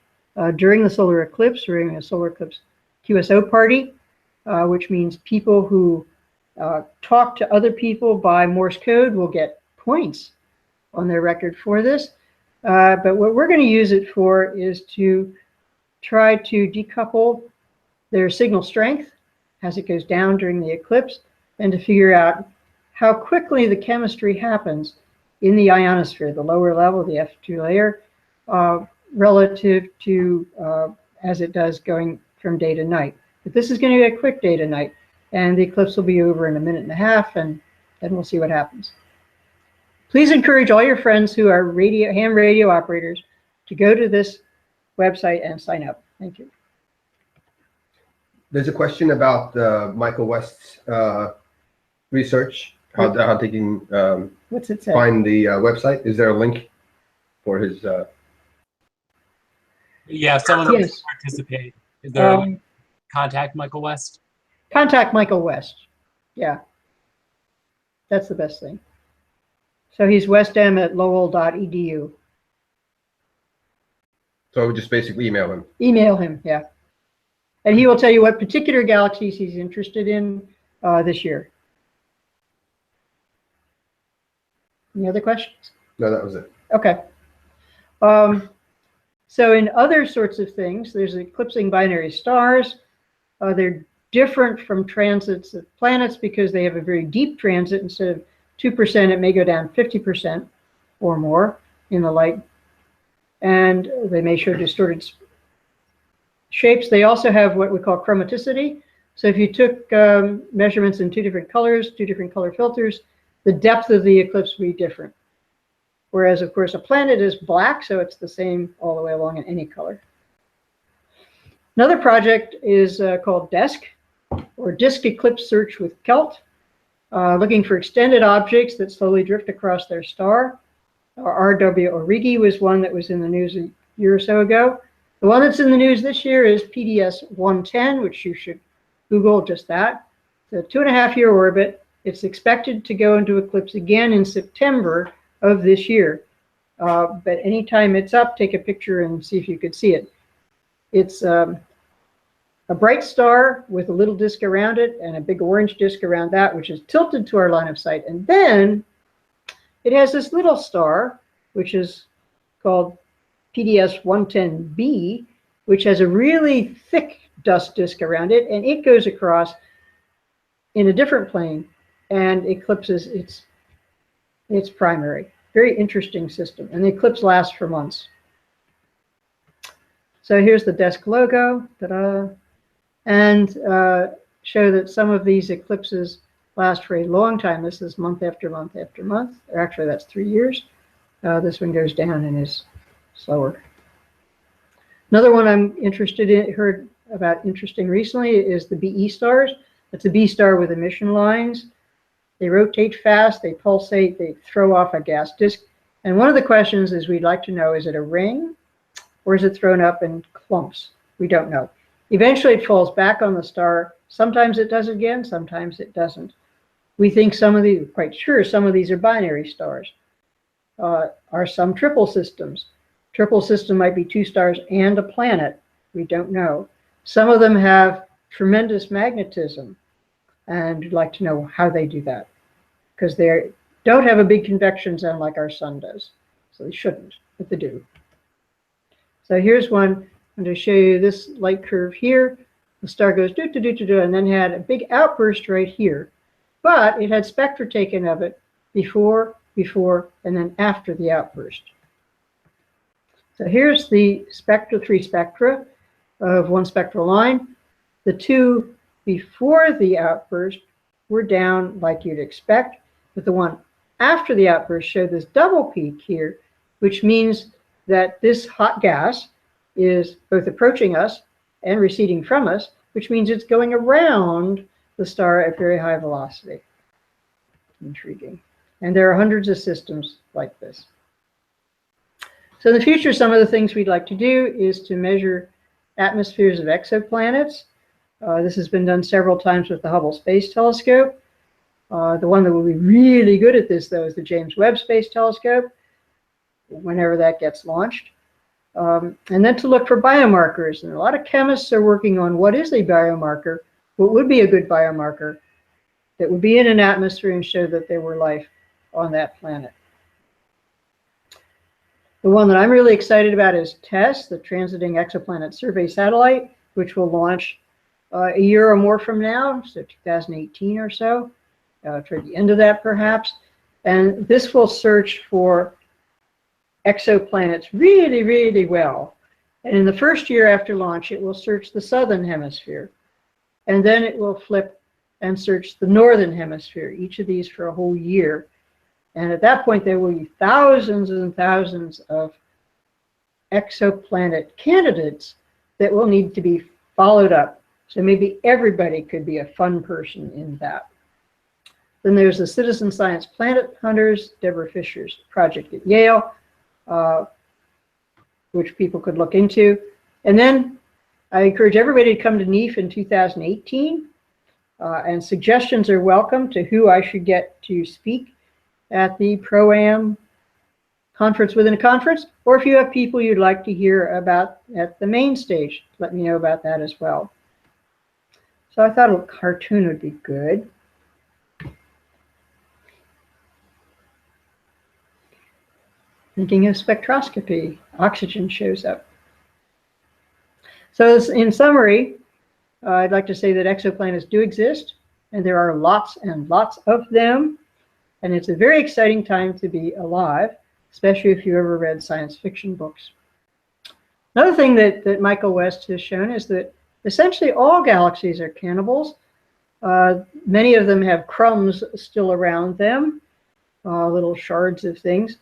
during the solar eclipse. We're having a solar eclipse QSO party, which means people who talk to other people by Morse code will get points on their record for this. But what we're going to use it for is to try to decouple their signal strength as it goes down during the eclipse, and to figure out how quickly the chemistry happens in the ionosphere, the lower level, the F2 layer, relative to as it does going from day to night. But this is going to be a quick day to night. and the eclipse will be over in a minute and a half, and then we'll see what happens. Please encourage all your friends who are ham radio operators to go to this website and sign up. Thank you. There's a question about Michael West's research, how they can What's it say? find the website. Is there a link for his? Yeah, if someone wants Yes. to participate, is there a link? Contact Michael West? Contact Michael West. Yeah, that's the best thing. So he's westam@lowell.edu. So just basically email him. Email him, yeah. And he will tell you what particular galaxies he's interested in this year. Any other questions? No, that was it. Okay. So in other sorts of things, there's eclipsing binary stars. They're different from transits of planets because they have a very deep transit. Instead of 2%, it may go down 50% or more in the light. And they may show distorted shapes. They also have what we call chromaticity. So if you took measurements in two different colors, two different color filters, the depth of the eclipse would be different. Whereas, of course, a planet is black, so it's the same all the way along in any color. Another project is called DESC, or Disk Eclipse Search with KELT, looking for extended objects that slowly drift across their star. R.W. Origi was one that was in the news a year or so ago. The one that's in the news this year is PDS 110, which you should Google just that. It's a 2.5-year orbit. It's expected to go into eclipse again in September of this year. But anytime it's up, take a picture and see if you could see it. It's a bright star with a little disk around it and a big orange disk around that, which is tilted to our line of sight. And then it has this little star, which is called PDS 110b, which has a really thick dust disk around it, and it goes across in a different plane and eclipses its primary. Very interesting system, and the eclipse lasts for months. So here's the DESC logo, ta-da, and show that some of these eclipses last for a long time. This is month after month after month. Or actually, that's 3 years. This one goes down and is slower. Another one I'm interested in, heard about interesting recently, is the BE stars. It's a B star with emission lines. They rotate fast, they pulsate, they throw off a gas disk. And one of the questions is we'd like to know, is it a ring or is it thrown up in clumps? We don't know. Eventually it falls back on the star. Sometimes it does again, sometimes it doesn't. We think some of these, quite sure, some of these are binary stars. Are some triple systems? Triple system might be 2 stars and a planet. We don't know. Some of them have tremendous magnetism, and we'd like to know how they do that, because they don't have a big convection zone like our sun does. So they shouldn't, but they do. So here's one. I'm going to show you this light curve here. The star goes do-do-do-do-do, and then had a big outburst right here. But it had spectra taken of it before, and then after the outburst. So here's the spectra, 3 spectra of one spectral line. The 2 before the outburst were down like you'd expect, but the one after the outburst showed this double peak here, which means that this hot gas is both approaching us and receding from us, which means it's going around the star at very high velocity. Intriguing. And there are hundreds of systems like this. So in the future, some of the things we'd like to do is to measure atmospheres of exoplanets. This has been done several times with the Hubble Space Telescope. The one that will be really good at this, though, is the James Webb Space Telescope, whenever that gets launched. And then to look for biomarkers. And a lot of chemists are working on what is a biomarker, what would be a good biomarker that would be in an atmosphere and show that there were life on that planet. The one that I'm really excited about is TESS, the Transiting Exoplanet Survey Satellite, which will launch a year or more from now, so 2018 or so, toward the end of that perhaps. And this will search for exoplanets really, really well. And in the first year after launch, it will search the southern hemisphere. And then it will flip and search the northern hemisphere, each of these for a whole year. And at that point, there will be thousands and thousands of exoplanet candidates that will need to be followed up. So maybe everybody could be a fun person in that. Then there's the Citizen Science Planet Hunters, Deborah Fisher's project at Yale, which people could look into. And then I encourage everybody to come to NEAF in 2018. And suggestions are welcome to who I should get to speak at the Pro-Am conference within a conference, or if you have people you'd like to hear about at the main stage, let me know about that as well. So I thought a cartoon would be good. Thinking of spectroscopy, oxygen shows up. So in summary, I'd like to say that exoplanets do exist, and there are lots and lots of them, and it's a very exciting time to be alive, especially if you ever read science fiction books. Another thing that Michael West has shown is that essentially all galaxies are cannibals. Many of them have crumbs still around them, little shards of things.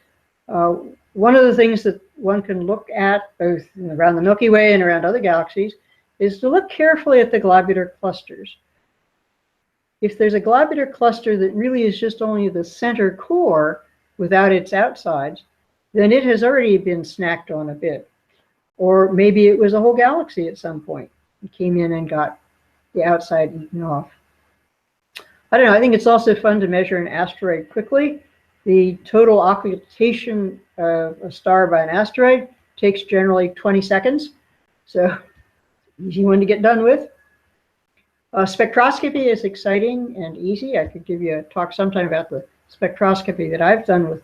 One of the things that one can look at both around the Milky Way and around other galaxies is to look carefully at the globular clusters. If there's a globular cluster that really is just only the center core without its outsides, then it has already been snacked on a bit. Or maybe it was a whole galaxy at some point. It came in and got the outside eaten off. I don't know, I think it's also fun to measure an asteroid quickly. The total occultation of a star by an asteroid takes generally 20 seconds. So easy one to get done with. Spectroscopy is exciting and easy. I could give you a talk sometime about the spectroscopy that I've done with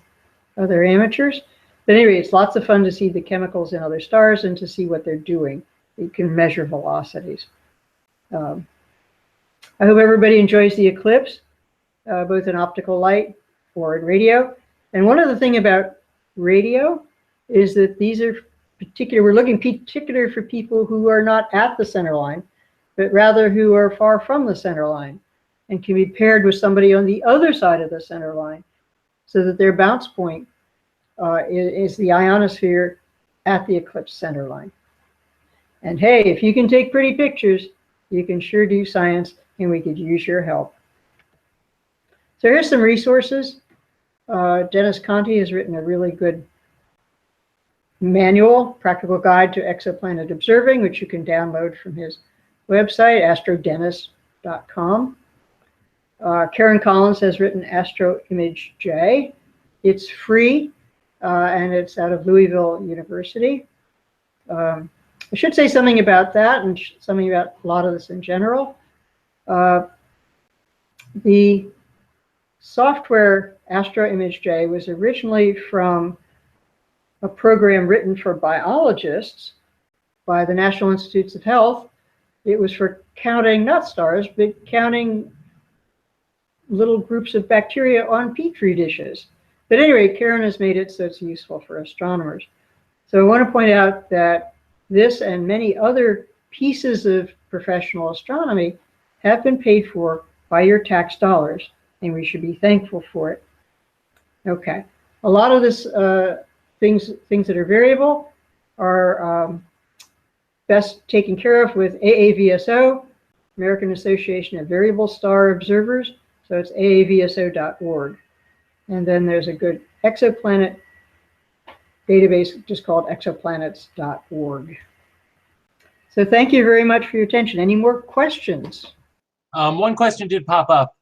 other amateurs. But anyway, it's lots of fun to see the chemicals in other stars and to see what they're doing. You can measure velocities. I hope everybody enjoys the eclipse, both in optical light or in radio. And one other thing about radio is that these are particular, we're looking particular for people who are not at the center line, but rather who are far from the center line and can be paired with somebody on the other side of the center line so that their bounce point is the ionosphere at the eclipse center line. And hey, if you can take pretty pictures, you can sure do science, and we could use your help. So here's some resources. Dennis Conti has written a really good manual, practical guide to exoplanet observing, which you can download from his website, astrodennis.com. Karen Collins has written Astro Image J. It's free, and it's out of Louisville University. I should say something about that and something about a lot of this in general. The software Astro Image J was originally from a program written for biologists by the National Institutes of Health. It was for counting not stars, but counting little groups of bacteria on petri dishes. But anyway, Karen has made it so it's useful for astronomers. So I want to point out that this and many other pieces of professional astronomy have been paid for by your tax dollars, and we should be thankful for it. Okay, a lot of this things that are variable are best taken care of with AAVSO, American Association of Variable Star Observers. So it's aavso.org. And then there's a good exoplanet database just called exoplanets.org. So thank you very much for your attention. Any more questions? One question did pop up.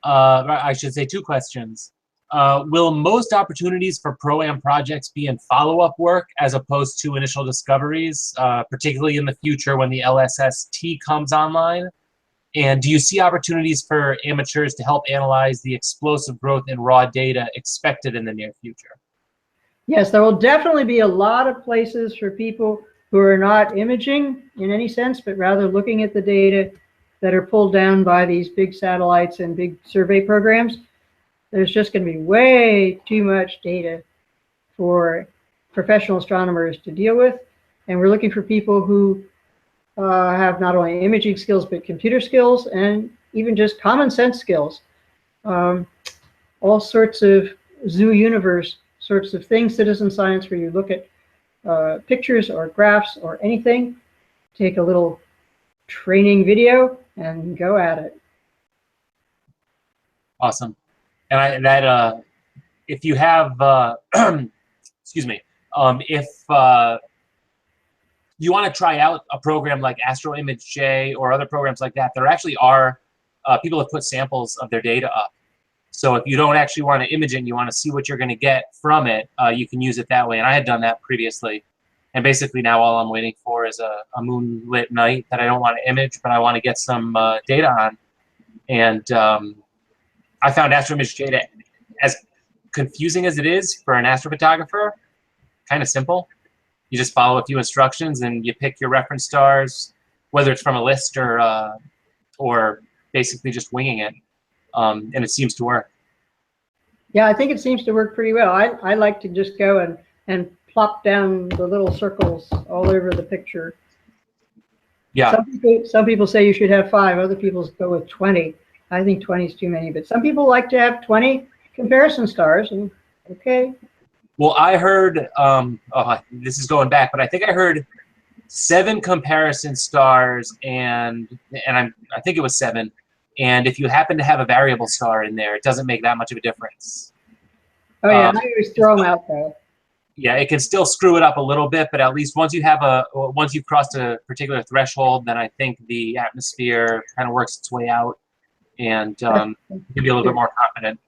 I should say two questions. Will most opportunities for Pro-Am projects be in follow-up work as opposed to initial discoveries, particularly in the future when the LSST comes online? And do you see opportunities for amateurs to help analyze the explosive growth in raw data expected in the near future? Yes, there will definitely be a lot of places for people who are not imaging in any sense, but rather looking at the data that are pulled down by these big satellites and big survey programs. There's just going to be way too much data for professional astronomers to deal with. And we're looking for people who have not only imaging skills, but computer skills and even just common sense skills. All sorts of zoo universe sorts of things, citizen science, where you look at pictures or graphs or anything, take a little training video and go at it. Awesome. And if you have, excuse me, if you want to try out a program like AstroImageJ or other programs like that, there actually are people have put samples of their data up. So if you don't actually want to image it and you want to see what you're going to get from it, you can use it that way. And I had done that previously. And basically now all I'm waiting for is a moonlit night that I don't want to image, but I want to get some data on. And I found AstroImageJ, as confusing as it is for an astrophotographer, kind of simple. You just follow a few instructions and you pick your reference stars, whether it's from a list or basically just winging it. And it seems to work. Yeah, I think it seems to work pretty well. I like to just go and plop down the little circles all over the picture. Yeah. Some people say you should have 5. Other people go with 20. I think 20 is too many. But some people like to have 20 comparison stars. And okay. Well, I heard, this is going back, but I think I heard 7 comparison stars, and I think it was 7. And if you happen to have a variable star in there, it doesn't make that much of a difference. Oh yeah, I always throw them out though. Yeah, it can still screw it up a little bit, but at least once you've crossed a particular threshold, then I think the atmosphere kind of works its way out, and you can be a little bit more confident.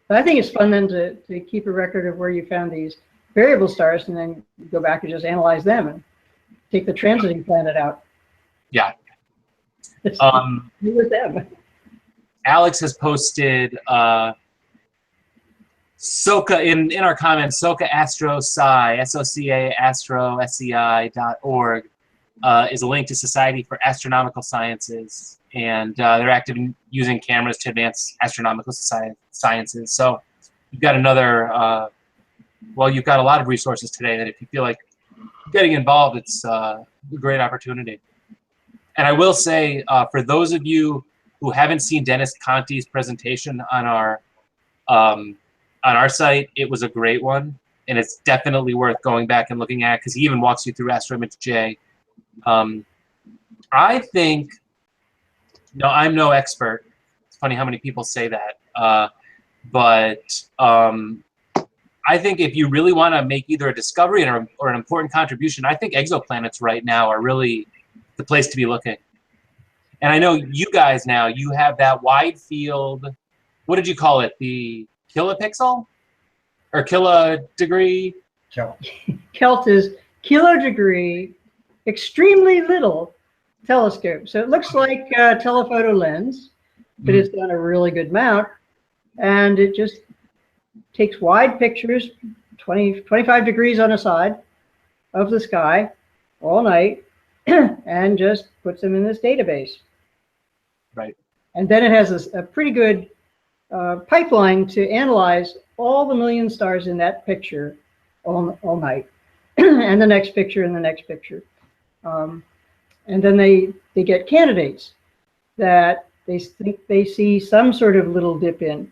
But I think it's fun then to keep a record of where you found these variable stars, and then go back and just analyze them and take the transiting planet out. Yeah. With them. Alex has posted SOCA in our comments. SOCA Astro Sci, SOCA Astro SCI.org is a link to Society for Astronomical Sciences, and they're active in using cameras to advance astronomical sciences. So you've got another. Well, you've got a lot of resources today that if you feel like getting involved, it's a great opportunity. And I will say, for those of you who haven't seen Dennis Conti's presentation on our site, it was a great one, and it's definitely worth going back and looking at, because he even walks you through AstroImageJ. I think, no, I'm no expert. It's funny how many people say that, but I think if you really want to make either a discovery or an important contribution, I think exoplanets right now are really the place to be looking. And I know you guys now, you have that wide field, what did you call it? The kilopixel? Or kilodegree? KELT is kilodegree, extremely little telescope. So it looks like a telephoto lens, but it's done a really good mount. And it just takes wide pictures, 25 degrees on a side of the sky all night, and just puts them in this database. Right. And then it has a pretty good pipeline to analyze all the million stars in that picture all night, and the next picture and the next picture. And then they get candidates that they think they see some sort of little dip in.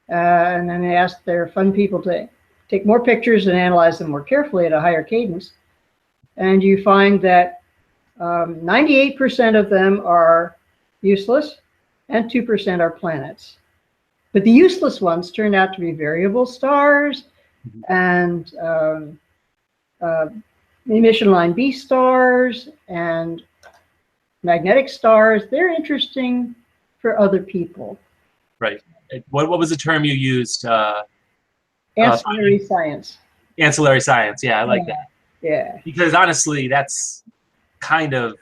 And then they ask their fun people to take more pictures and analyze them more carefully at a higher cadence. And you find that 98% of them are useless and 2% are planets. But the useless ones turn out to be variable stars and emission line B stars and magnetic stars. They're interesting for other people. Right. What was the term you used? Ancillary science. Ancillary science. Yeah, I like that. Yeah. Because honestly, that's kind of,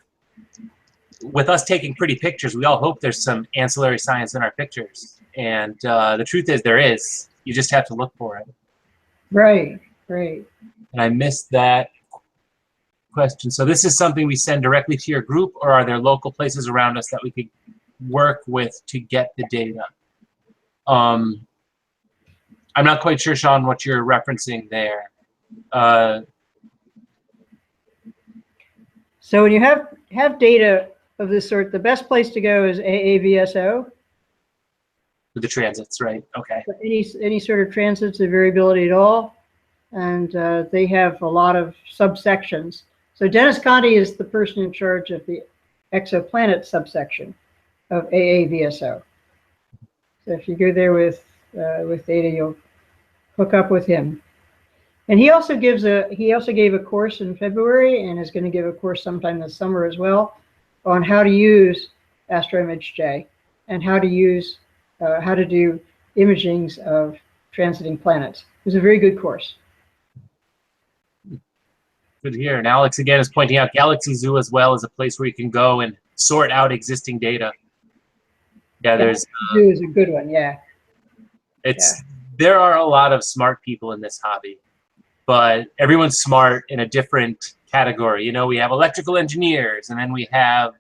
with us taking pretty pictures, we all hope there's some ancillary science in our pictures. And the truth is there is. You just have to look for it. Right, right. And I missed that question. So this is something we send directly to your group, or are there local places around us that we could work with to get the data? I'm not quite sure, Sean, what you're referencing there. So when you have data of this sort, the best place to go is AAVSO. With the transits, right? Okay. For any sort of transits of variability at all, and they have a lot of subsections. So Dennis Conti is the person in charge of the Exoplanet subsection of AAVSO. So if you go there with data, you'll hook up with him. And he also gave a course in February, and is going to give a course sometime this summer as well, on how to use AstroImage-J and how to do imagings of transiting planets. It was a very good course. Good to hear. And Alex again is pointing out Galaxy Zoo as well as a place where you can go and sort out existing data. Yeah, there's Zoo is a good one. Yeah. There are a lot of smart people in this hobby, but everyone's smart in a different category. You know, we have electrical engineers, and then we have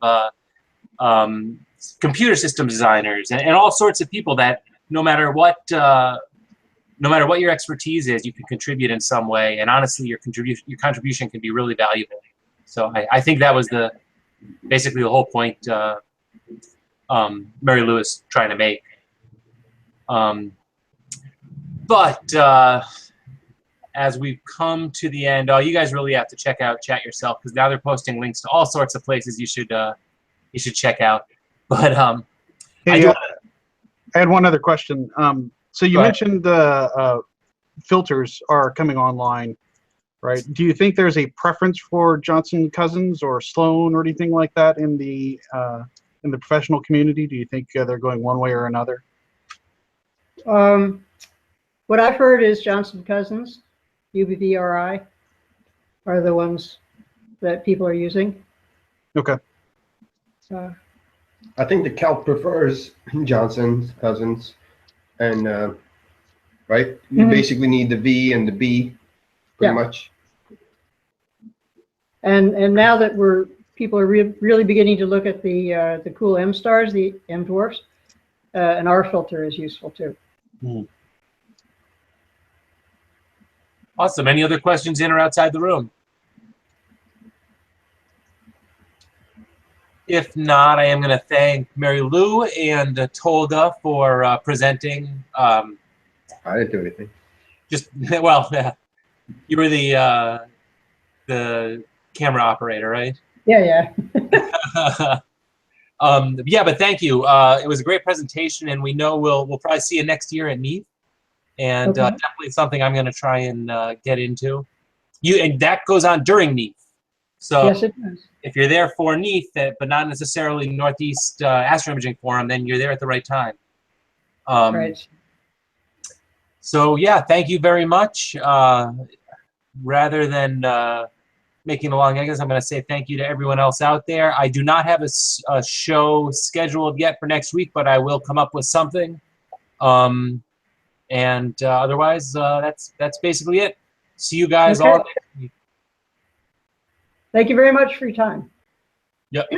computer system designers, and all sorts of people that no matter what your expertise is, you can contribute in some way. And honestly, your contribution can be really valuable. So I think that was basically the whole point Mary Lou is trying to make. But as we've come to the end, you guys really have to check out Chat yourself, because now they're posting links to all sorts of places you should check out. But hey, I had one other question. So you mentioned the filters are coming online, right? Do you think there's a preference for Johnson Cousins or Sloan or anything like that in the professional community? Do you think they're going one way or another? What I've heard is Johnson Cousins, UBVRI, are the ones that people are using. Okay. I think the Calc prefers Johnson Cousins, and right, you basically need the V and the B, pretty much. And now that people are really beginning to look at the cool M stars, the M dwarfs, an R filter is useful too. Awesome. Any other questions in or outside the room? If not, I am going to thank Mary Lou and Tolga for presenting. I didn't do anything. Well, you were the camera operator, right? Yeah. Yeah, but thank you. It was a great presentation, and we know we'll probably see you next year at NEAT. And definitely something I'm going to try and get into. And that goes on during NEAT. So yes, it does. If you're there for NEAT, but not necessarily Northeast Astroimaging Forum, then you're there at the right time. Right. So yeah, thank you very much. Rather than making a long eggs, I'm going to say thank you to everyone else out there. I do not have a show scheduled yet for next week, but I will come up with something. And otherwise, that's basically it. See you guys all next week. Thank you very much for your time. Yep.